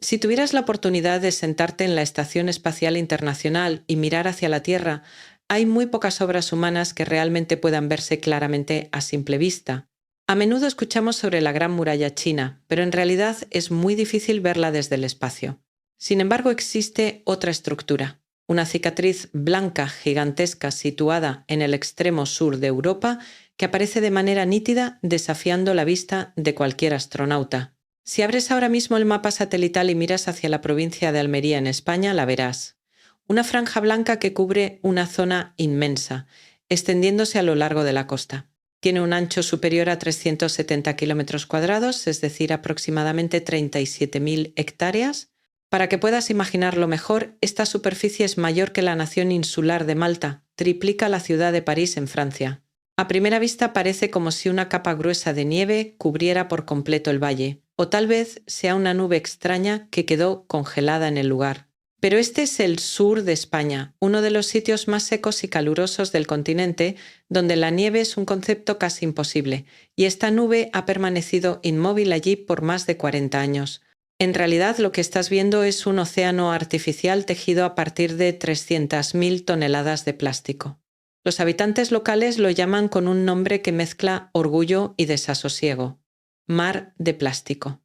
Si tuvieras la oportunidad de sentarte en la Estación Espacial Internacional y mirar hacia la Tierra, hay muy pocas obras humanas que realmente puedan verse claramente a simple vista. A menudo escuchamos sobre la Gran Muralla China, pero en realidad es muy difícil verla desde el espacio. Sin embargo, existe otra estructura, una cicatriz blanca gigantesca situada en el extremo sur de Europa que aparece de manera nítida desafiando la vista de cualquier astronauta. Si abres ahora mismo el mapa satelital y miras hacia la provincia de Almería en España, la verás. Una franja blanca que cubre una zona inmensa, extendiéndose a lo largo de la costa. Tiene un ancho superior a 370 kilómetros cuadrados, es decir, aproximadamente 37.000 hectáreas. Para que puedas imaginarlo mejor, esta superficie es mayor que la nación insular de Malta, triplica la ciudad de París en Francia. A primera vista parece como si una capa gruesa de nieve cubriera por completo el valle, o tal vez sea una nube extraña que quedó congelada en el lugar. Pero este es el sur de España, uno de los sitios más secos y calurosos del continente, donde la nieve es un concepto casi imposible, y esta nube ha permanecido inmóvil allí por más de 40 años. En realidad lo que estás viendo es un océano artificial tejido a partir de 300.000 toneladas de plástico. Los habitantes locales lo llaman con un nombre que mezcla orgullo y desasosiego: mar de plástico.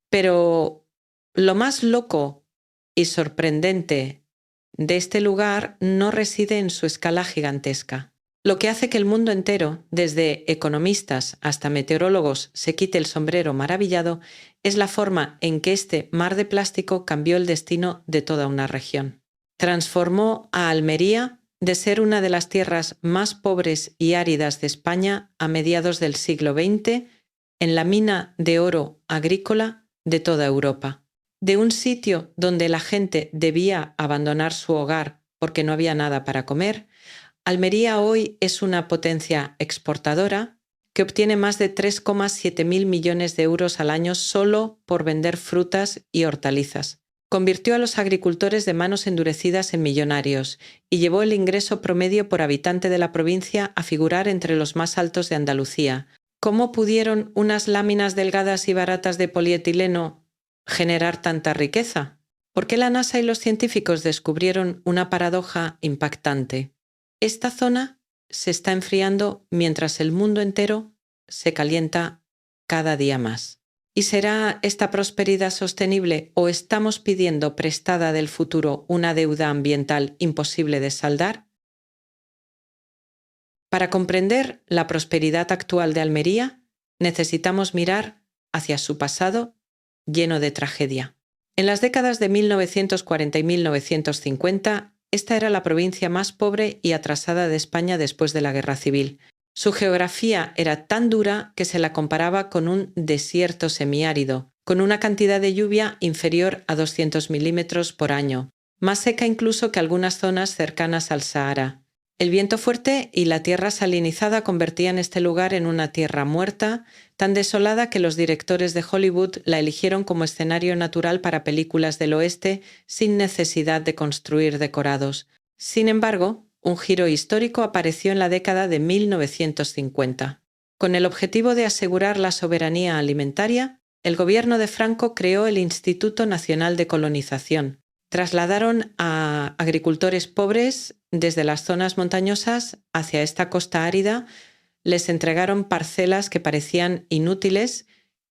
Pero lo más loco y sorprendente de este lugar no reside en su escala gigantesca. Lo que hace que el mundo entero, desde economistas hasta meteorólogos, se quite el sombrero maravillado es la forma en que este mar de plástico cambió el destino de toda una región. Transformó a Almería de ser una de las tierras más pobres y áridas de España a mediados del siglo XX en la mina de oro agrícola de toda Europa. De un sitio donde la gente debía abandonar su hogar porque no había nada para comer, Almería hoy es una potencia exportadora que obtiene más de 3,7 mil millones de euros al año solo por vender frutas y hortalizas. Convirtió a los agricultores de manos endurecidas en millonarios y llevó el ingreso promedio por habitante de la provincia a figurar entre los más altos de Andalucía. ¿Cómo pudieron unas láminas delgadas y baratas de polietileno generar tanta riqueza? ¿Por qué la NASA y los científicos descubrieron una paradoja impactante? Esta zona se está enfriando mientras el mundo entero se calienta cada día más. ¿Y será esta prosperidad sostenible o estamos pidiendo prestada del futuro una deuda ambiental imposible de saldar? Para comprender la prosperidad actual de Almería, necesitamos mirar hacia su pasado lleno de tragedia. En las décadas de 1940 y 1950, esta era la provincia más pobre y atrasada de España después de la Guerra Civil. Su geografía era tan dura que se la comparaba con un desierto semiárido, con una cantidad de lluvia inferior a 200 milímetros por año, más seca incluso que algunas zonas cercanas al Sahara. El viento fuerte y la tierra salinizada convertían este lugar en una tierra muerta, tan desolada que los directores de Hollywood la eligieron como escenario natural para películas del oeste sin necesidad de construir decorados. Sin embargo, un giro histórico apareció en la década de 1950. Con el objetivo de asegurar la soberanía alimentaria, el gobierno de Franco creó el Instituto Nacional de Colonización. Trasladaron a agricultores pobres desde las zonas montañosas hacia esta costa árida, les entregaron parcelas que parecían inútiles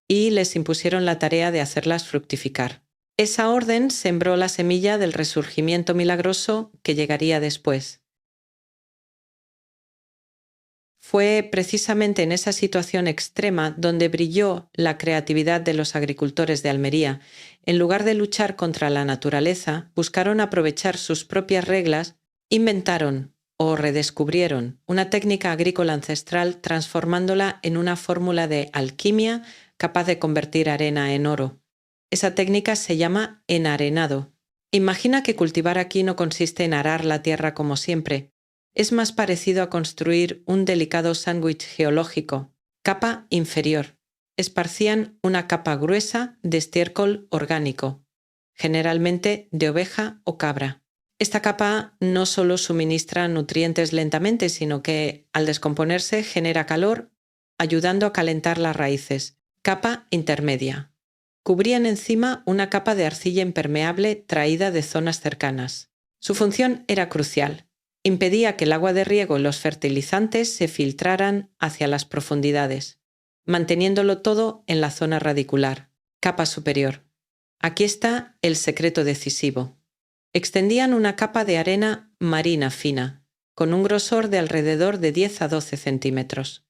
y les impusieron la tarea de hacerlas fructificar. Esa orden sembró la semilla del resurgimiento milagroso que llegaría después. Fue precisamente en esa situación extrema donde brilló la creatividad de los agricultores de Almería. En lugar de luchar contra la naturaleza, buscaron aprovechar sus propias reglas, inventaron o redescubrieron una técnica agrícola ancestral transformándola en una fórmula de alquimia capaz de convertir arena en oro. Esa técnica se llama enarenado. Imagina que cultivar aquí no consiste en arar la tierra como siempre. Es más parecido a construir un delicado sándwich geológico. Capa inferior. Esparcían una capa gruesa de estiércol orgánico, generalmente de oveja o cabra. Esta capa no solo suministra nutrientes lentamente, sino que, al descomponerse, genera calor, ayudando a calentar las raíces. Capa intermedia. Cubrían encima una capa de arcilla impermeable traída de zonas cercanas. Su función era crucial. Impedía que el agua de riego y los fertilizantes se filtraran hacia las profundidades, manteniéndolo todo en la zona radicular, capa superior. Aquí está el secreto decisivo. Extendían una capa de arena marina fina, con un grosor de alrededor de 10 a 12 centímetros.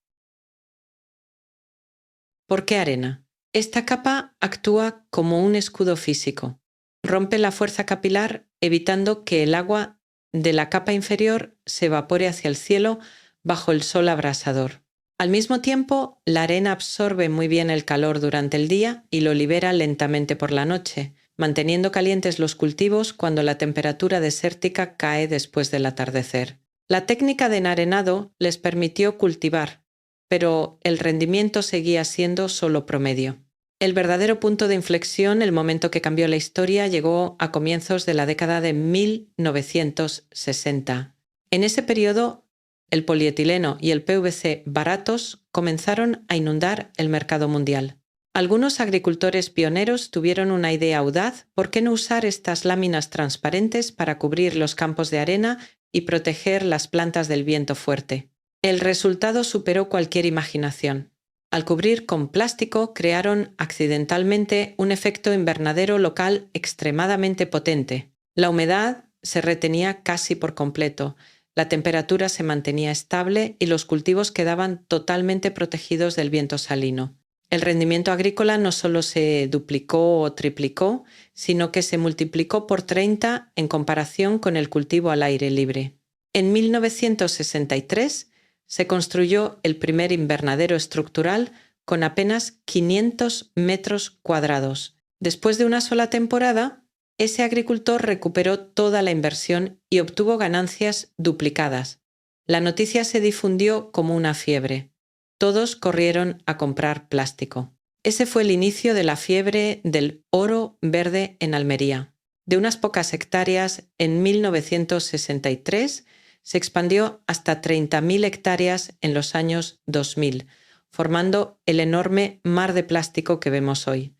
¿Por qué arena? Esta capa actúa como un escudo físico. Rompe la fuerza capilar, evitando que el agua de la capa inferior se evapore hacia el cielo bajo el sol abrasador. Al mismo tiempo, la arena absorbe muy bien el calor durante el día y lo libera lentamente por la noche, manteniendo calientes los cultivos cuando la temperatura desértica cae después del atardecer. La técnica de enarenado les permitió cultivar, pero el rendimiento seguía siendo solo promedio. El verdadero punto de inflexión, el momento que cambió la historia, llegó a comienzos de la década de 1960. En ese periodo, el polietileno y el PVC baratos comenzaron a inundar el mercado mundial. Algunos agricultores pioneros tuvieron una idea audaz: ¿por qué no usar estas láminas transparentes para cubrir los campos de arena y proteger las plantas del viento fuerte? El resultado superó cualquier imaginación. Al cubrir con plástico, crearon accidentalmente un efecto invernadero local extremadamente potente. La humedad se retenía casi por completo, la temperatura se mantenía estable y los cultivos quedaban totalmente protegidos del viento salino. El rendimiento agrícola no solo se duplicó o triplicó, sino que se multiplicó por 30 en comparación con el cultivo al aire libre. En 1963 se construyó el primer invernadero estructural con apenas 500 metros cuadrados. Después de una sola temporada, ese agricultor recuperó toda la inversión y obtuvo ganancias duplicadas. La noticia se difundió como una fiebre. Todos corrieron a comprar plástico. Ese fue el inicio de la fiebre del oro verde en Almería. De unas pocas hectáreas, en 1963 se expandió hasta 30.000 hectáreas en los años 2000, formando el enorme mar de plástico que vemos hoy.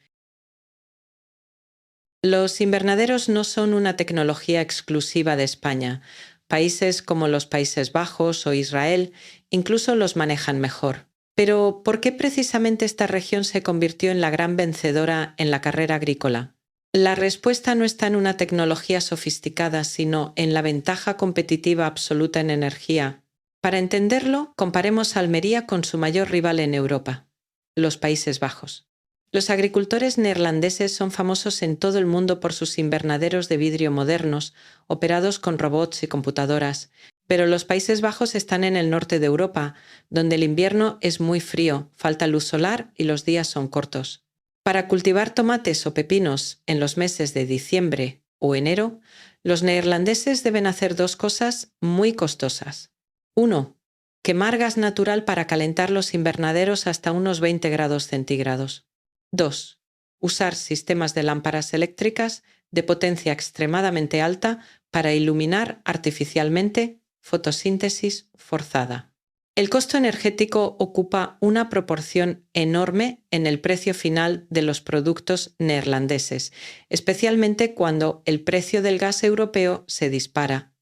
Los invernaderos no son una tecnología exclusiva de España. Países como los Países Bajos o Israel incluso los manejan mejor. Pero, ¿por qué precisamente esta región se convirtió en la gran vencedora en la carrera agrícola? La respuesta no está en una tecnología sofisticada, sino en la ventaja competitiva absoluta en energía. Para entenderlo, comparemos a Almería con su mayor rival en Europa, los Países Bajos. Los agricultores neerlandeses son famosos en todo el mundo por sus invernaderos de vidrio modernos, operados con robots y computadoras. Pero los Países Bajos están en el norte de Europa, donde el invierno es muy frío, falta luz solar y los días son cortos. Para cultivar tomates o pepinos en los meses de diciembre o enero, los neerlandeses deben hacer dos cosas muy costosas. 1. Quemar gas natural para calentar los invernaderos hasta unos 20 grados centígrados. 2. Usar sistemas de lámparas eléctricas de potencia extremadamente alta para iluminar artificialmente, fotosíntesis forzada. El costo energético ocupa una proporción enorme en el precio final de los productos neerlandeses, especialmente cuando el precio del gas europeo se dispara.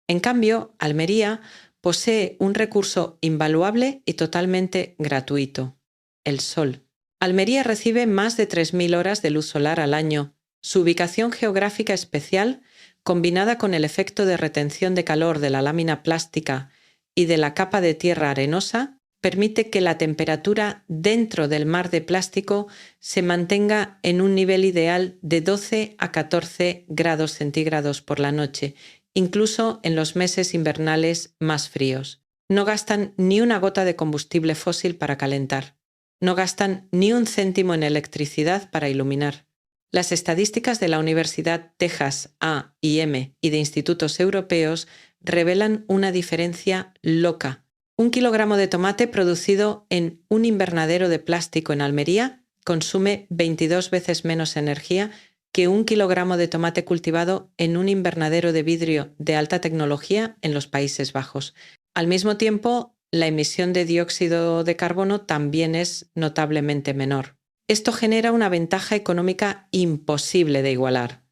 En cambio, Almería posee un recurso invaluable y totalmente gratuito: el sol. Almería recibe más de 3.000 horas de luz solar al año. Su ubicación geográfica especial, combinada con el efecto de retención de calor de la lámina plástica y de la capa de tierra arenosa, permite que la temperatura dentro del mar de plástico se mantenga en un nivel ideal de 12 a 14 grados centígrados por la noche, incluso en los meses invernales más fríos. No gastan ni una gota de combustible fósil para calentar. No gastan ni un céntimo en electricidad para iluminar. Las estadísticas de la Universidad Texas A&M y de institutos europeos revelan una diferencia loca. 1 kilogramo de tomate producido en un invernadero de plástico en Almería consume 22 veces menos energía que 1 kilogramo de tomate cultivado en un invernadero de vidrio de alta tecnología en los Países Bajos. Al mismo tiempo, la emisión de dióxido de carbono también es notablemente menor. Esto genera una ventaja económica imposible de igualar.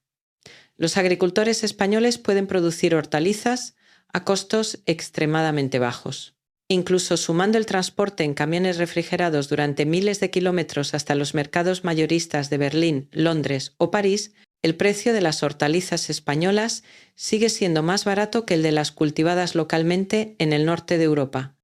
Los agricultores españoles pueden producir hortalizas a costos extremadamente bajos. Incluso sumando el transporte en camiones refrigerados durante miles de kilómetros hasta los mercados mayoristas de Berlín, Londres o París, el precio de las hortalizas españolas sigue siendo más barato que el de las cultivadas localmente en el norte de Europa.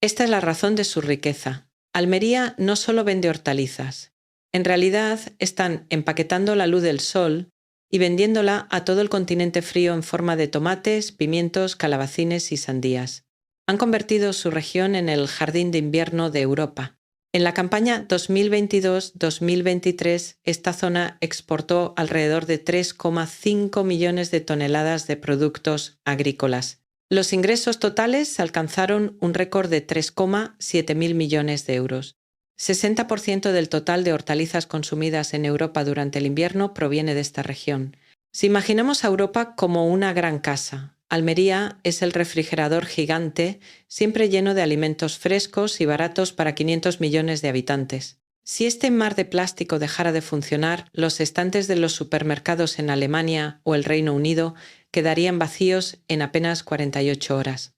Esta es la razón de su riqueza. Almería no solo vende hortalizas. En realidad están empaquetando la luz del sol y vendiéndola a todo el continente frío en forma de tomates, pimientos, calabacines y sandías. Han convertido su región en el jardín de invierno de Europa. En la campaña 2022-2023, esta zona exportó alrededor de 3,5 millones de toneladas de productos agrícolas. Los ingresos totales alcanzaron un récord de 3,7 mil millones de euros. 60% del total de hortalizas consumidas en Europa durante el invierno proviene de esta región. Si imaginamos a Europa como una gran casa, Almería es el refrigerador gigante, siempre lleno de alimentos frescos y baratos para 500 millones de habitantes. Si este mar de plástico dejara de funcionar, los estantes de los supermercados en Alemania o el Reino Unido quedarían vacíos en apenas 48 horas.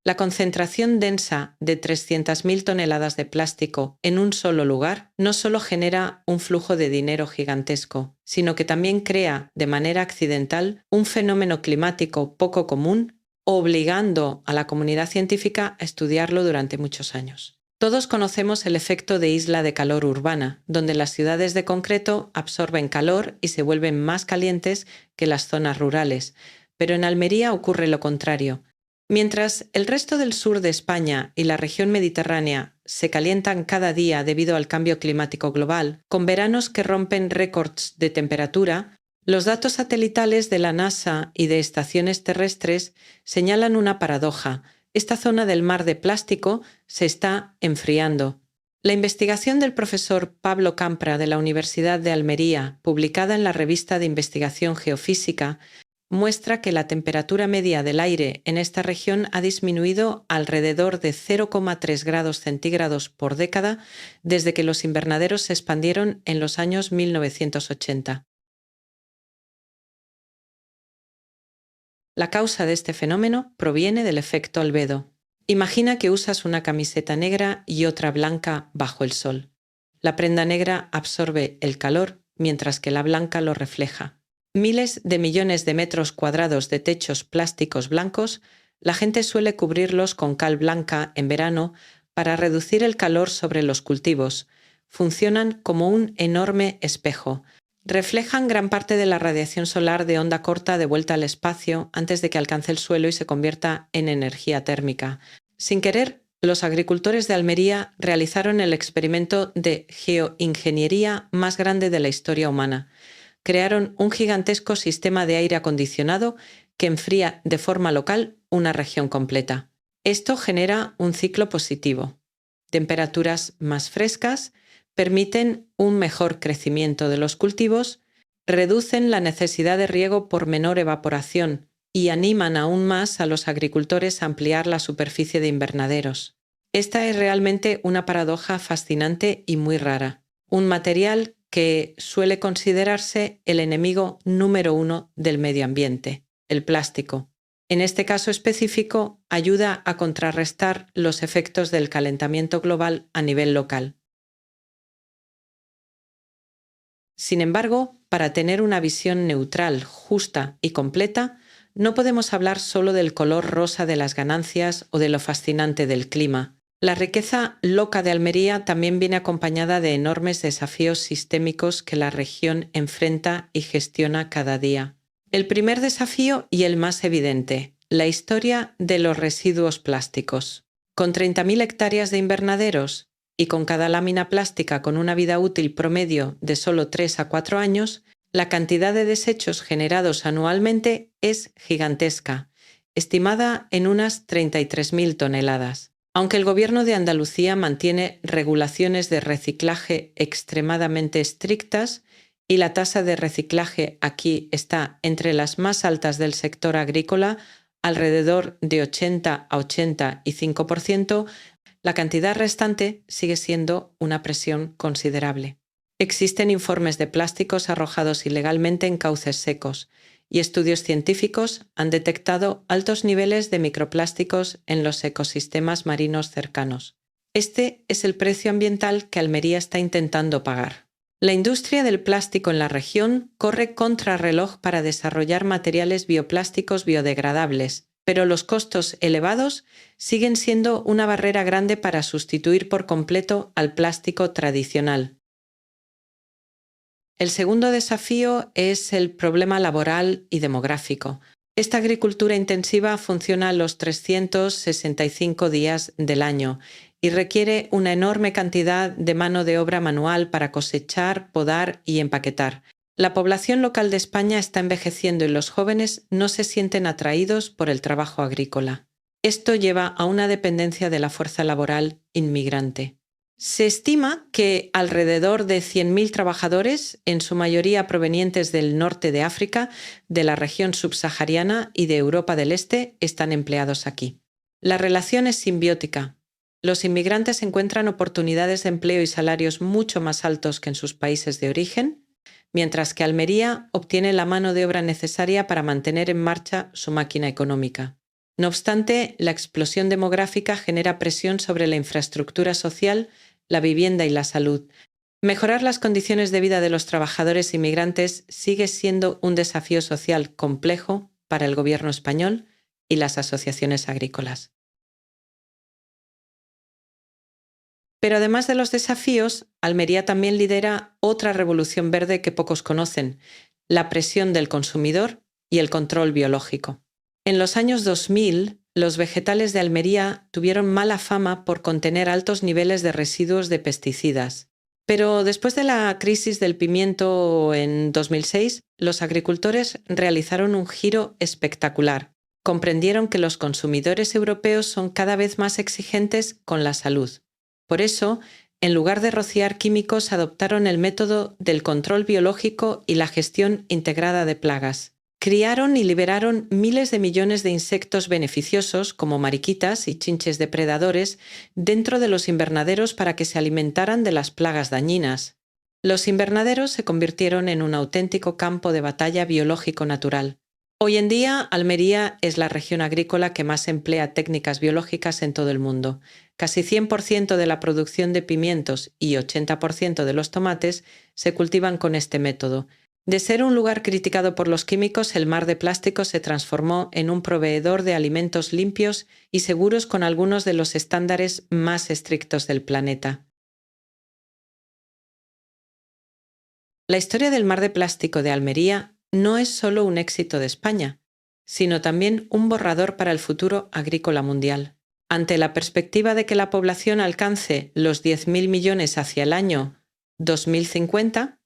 La concentración densa de 300.000 toneladas de plástico en un solo lugar no solo genera un flujo de dinero gigantesco, sino que también crea, de manera accidental, un fenómeno climático poco común, obligando a la comunidad científica a estudiarlo durante muchos años. Todos conocemos el efecto de isla de calor urbana, donde las ciudades de concreto absorben calor y se vuelven más calientes que las zonas rurales, pero en Almería ocurre lo contrario. Mientras el resto del sur de España y la región mediterránea se calientan cada día debido al cambio climático global, con veranos que rompen récords de temperatura, los datos satelitales de la NASA y de estaciones terrestres señalan una paradoja. Esta zona del mar de plástico se está enfriando. La investigación del profesor Pablo Campra de la Universidad de Almería, publicada en la revista de investigación geofísica, muestra que la temperatura media del aire en esta región ha disminuido alrededor de 0,3 grados centígrados por década desde que los invernaderos se expandieron en los años 1980. La causa de este fenómeno proviene del efecto albedo. Imagina que usas una camiseta negra y otra blanca bajo el sol. La prenda negra absorbe el calor mientras que la blanca lo refleja. Miles de millones de metros cuadrados de techos plásticos blancos, la gente suele cubrirlos con cal blanca en verano para reducir el calor sobre los cultivos. Funcionan como un enorme espejo. Reflejan gran parte de la radiación solar de onda corta de vuelta al espacio antes de que alcance el suelo y se convierta en energía térmica. Sin querer, los agricultores de Almería realizaron el experimento de geoingeniería más grande de la historia humana. Crearon un gigantesco sistema de aire acondicionado que enfría de forma local una región completa. Esto genera un ciclo positivo. Temperaturas más frescas permiten un mejor crecimiento de los cultivos, reducen la necesidad de riego por menor evaporación y animan aún más a los agricultores a ampliar la superficie de invernaderos. Esta es realmente una paradoja fascinante y muy rara. Un material que suele considerarse el enemigo número 1 del medio ambiente, el plástico. En este caso específico, ayuda a contrarrestar los efectos del calentamiento global a nivel local. Sin embargo, para tener una visión neutral, justa y completa, no podemos hablar solo del color rosa de las ganancias o de lo fascinante del clima. La riqueza loca de Almería también viene acompañada de enormes desafíos sistémicos que la región enfrenta y gestiona cada día. El primer desafío y el más evidente, la historia de los residuos plásticos. Con 30.000 hectáreas de invernaderos y con cada lámina plástica con una vida útil promedio de solo 3 a 4 años, la cantidad de desechos generados anualmente es gigantesca, estimada en unas 33.000 toneladas. Aunque el Gobierno de Andalucía mantiene regulaciones de reciclaje extremadamente estrictas y la tasa de reciclaje aquí está entre las más altas del sector agrícola, alrededor de 80 a 85%, la cantidad restante sigue siendo una presión considerable. Existen informes de plásticos arrojados ilegalmente en cauces secos y estudios científicos han detectado altos niveles de microplásticos en los ecosistemas marinos cercanos. Este es el precio ambiental que Almería está intentando pagar. La industria del plástico en la región corre contrarreloj para desarrollar materiales bioplásticos biodegradables, pero los costos elevados siguen siendo una barrera grande para sustituir por completo al plástico tradicional. El segundo desafío es el problema laboral y demográfico. Esta agricultura intensiva funciona los 365 días del año y requiere una enorme cantidad de mano de obra manual para cosechar, podar y empaquetar. La población local de España está envejeciendo y los jóvenes no se sienten atraídos por el trabajo agrícola. Esto lleva a una dependencia de la fuerza laboral inmigrante. Se estima que alrededor de 100.000 trabajadores, en su mayoría provenientes del norte de África, de la región subsahariana y de Europa del Este, están empleados aquí. La relación es simbiótica. Los inmigrantes encuentran oportunidades de empleo y salarios mucho más altos que en sus países de origen, mientras que Almería obtiene la mano de obra necesaria para mantener en marcha su máquina económica. No obstante, la explosión demográfica genera presión sobre la infraestructura social, la vivienda y la salud. Mejorar las condiciones de vida de los trabajadores inmigrantes sigue siendo un desafío social complejo para el gobierno español y las asociaciones agrícolas. Pero además de los desafíos, Almería también lidera otra revolución verde que pocos conocen: la presión del consumidor y el control biológico. En los años 2000, los vegetales de Almería tuvieron mala fama por contener altos niveles de residuos de pesticidas. Pero después de la crisis del pimiento en 2006, los agricultores realizaron un giro espectacular. Comprendieron que los consumidores europeos son cada vez más exigentes con la salud. Por eso, en lugar de rociar químicos, adoptaron el método del control biológico y la gestión integrada de plagas. Criaron y liberaron miles de millones de insectos beneficiosos, como mariquitas y chinches depredadores, dentro de los invernaderos para que se alimentaran de las plagas dañinas. Los invernaderos se convirtieron en un auténtico campo de batalla biológico natural. Hoy en día, Almería es la región agrícola que más emplea técnicas biológicas en todo el mundo. Casi 100% de la producción de pimientos y 80% de los tomates se cultivan con este método. De ser un lugar criticado por los químicos, el mar de plástico se transformó en un proveedor de alimentos limpios y seguros con algunos de los estándares más estrictos del planeta. La historia del mar de plástico de Almería no es solo un éxito de España, sino también un borrador para el futuro agrícola mundial. Ante la perspectiva de que la población alcance los 10.000 millones hacia el año 2050,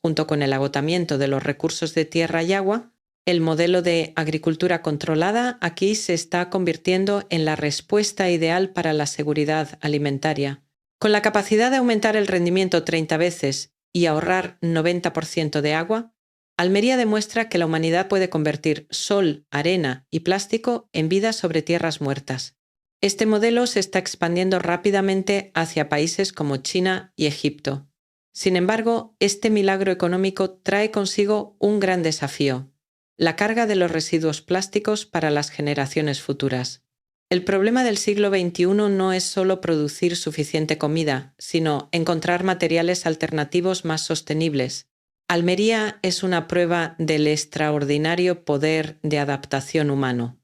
junto con el agotamiento de los recursos de tierra y agua, el modelo de agricultura controlada aquí se está convirtiendo en la respuesta ideal para la seguridad alimentaria. Con la capacidad de aumentar el rendimiento 30 veces y ahorrar 90% de agua, Almería demuestra que la humanidad puede convertir sol, arena y plástico en vida sobre tierras muertas. Este modelo se está expandiendo rápidamente hacia países como China y Egipto. Sin embargo, este milagro económico trae consigo un gran desafío: la carga de los residuos plásticos para las generaciones futuras. El problema del siglo XXI no es solo producir suficiente comida, sino encontrar materiales alternativos más sostenibles. Almería es una prueba del extraordinario poder de adaptación humano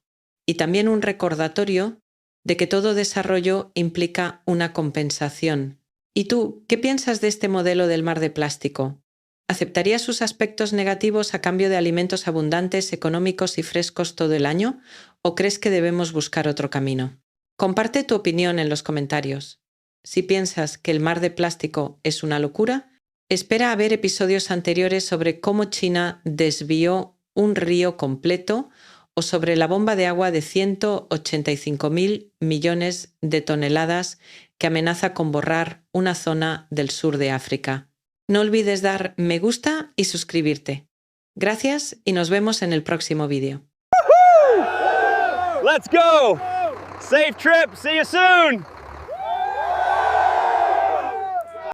y también un recordatorio de que todo desarrollo implica una compensación. ¿Y tú, qué piensas de este modelo del mar de plástico? ¿Aceptarías sus aspectos negativos a cambio de alimentos abundantes, económicos y frescos todo el año? ¿O crees que debemos buscar otro camino? Comparte tu opinión en los comentarios. Si piensas que el mar de plástico es una locura, espera a ver episodios anteriores sobre cómo China desvió un río completo o sobre la bomba de agua de 185.000 millones de toneladas que amenaza con borrar una zona del sur de África. No olvides dar me gusta y suscribirte. Gracias y nos vemos en el próximo vídeo. Let's go! Safe trip, see you soon!